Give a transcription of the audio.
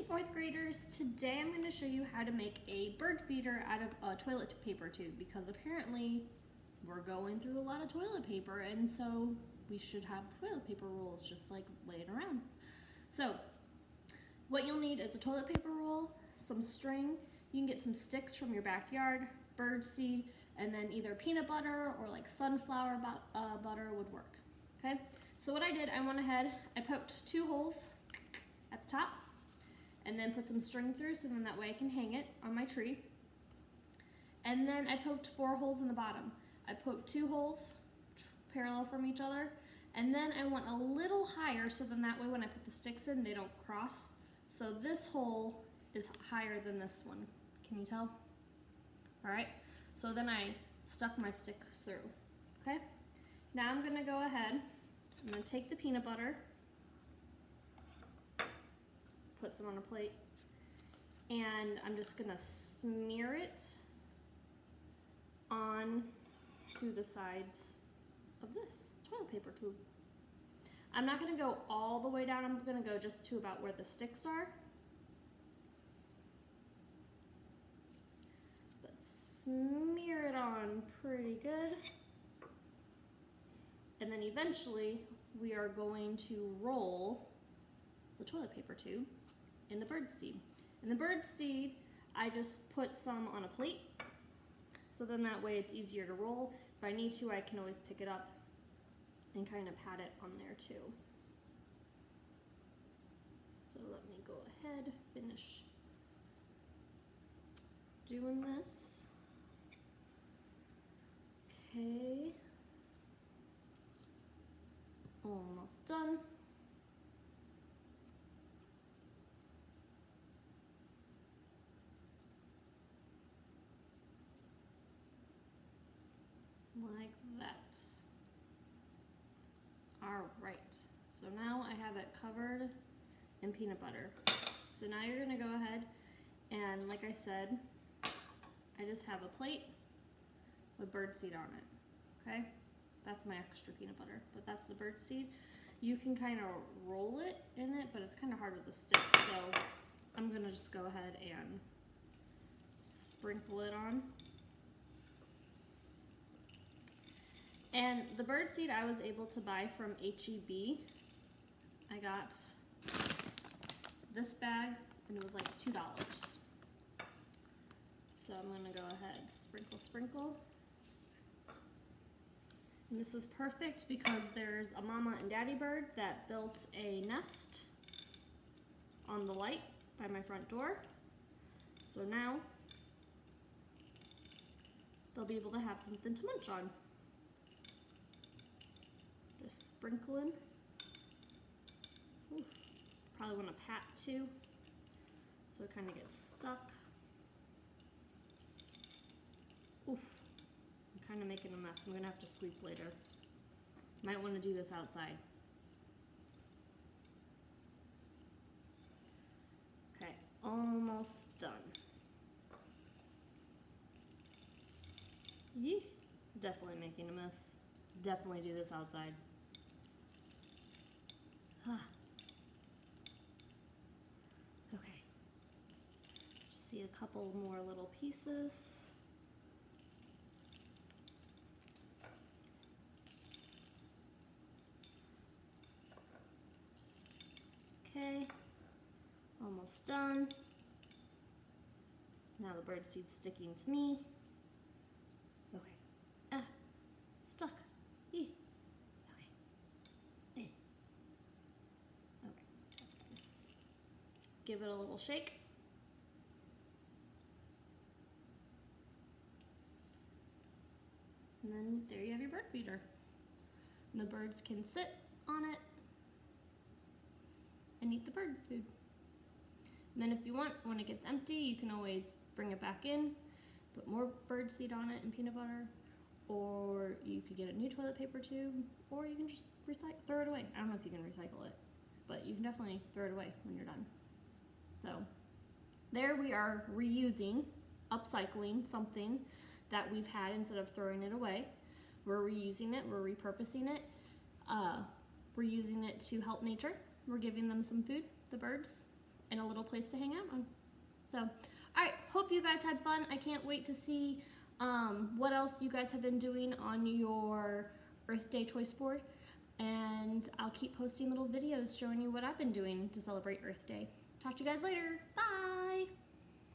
fourth graders, today I'm going to show you how to make a bird feeder out of a toilet paper tube, because apparently we're going through a lot of toilet paper, and so we should have toilet paper rolls just like laying around. So what you'll need is a toilet paper roll, some string, you can get some sticks from your backyard, bird seed, and then either peanut butter or like sunflower butter would work. Okay, so what I did, I went ahead, I poked 2 holes at the top, and then put some string through so then that way I can hang it on my tree. And then I poked 4 holes in the bottom. I poked 2 holes parallel from each other, and then I went a little higher so then that way when I put the sticks in, they don't cross. So this hole is higher than this one. Can you tell? All right, so then I stuck my sticks through, okay? Now I'm gonna go ahead, I'm gonna take the peanut butter, put some on a plate, and I'm just gonna smear it on to the sides of this toilet paper tube. I'm not gonna go all the way down, I'm gonna go just to about where the sticks are. But smear it on pretty good. And then eventually we are going to roll the toilet paper tube in the bird seed. And the bird seed, I just put some on a plate, so then that way it's easier to roll. If I need to, I can always pick it up and kind of pat it on there too. So let me go ahead, finish doing this. Okay, almost done. Like that. All right, so now I have it covered in peanut butter. So now you're gonna go ahead and, like I said, I just have a plate with bird seed on it, okay? That's my extra peanut butter, but that's the bird seed. You can kind of roll it in it, but it's kind of hard with the stick, so I'm gonna just go ahead and sprinkle it on. And the bird seed I was able to buy from H-E-B. I got this bag and it was like $2. So I'm gonna go ahead, sprinkle, sprinkle. And this is perfect because there's a mama and daddy bird that built a nest on the light by my front door. So now they'll be able to have something to munch on. Just sprinkling. Oof. Probably want to pat too, so it kind of gets stuck. Oof, I'm kind of making a mess. I'm gonna have to sweep later. Might want to do this outside. Okay, almost done. Yee, definitely making a mess. Definitely do this outside. Okay. Just see a couple more little pieces. Okay. Almost done. Now the bird seed's sticking to me. Okay. Stuck. Okay. Okay. Give it a little shake. And then there you have your bird feeder. And the birds can sit on it and eat the bird food. And then if you want, when it gets empty, you can always bring it back in, put more bird seed on it and peanut butter, or you could get a new toilet paper tube, or you can just throw it away. I don't know if you can recycle it, but you can definitely throw it away when you're done. So there we are reusing, upcycling something that we've had instead of throwing it away. We're reusing it, we're repurposing it. We're using it to help nature. We're giving them some food, the birds, in a little place place to hang out on. So, all right, hope you guys had fun. I can't wait to see what else you guys have been doing on your Earth Day choice board. And I'll keep posting little videos showing you what I've been doing to celebrate Earth Day. Talk to you guys later. Bye!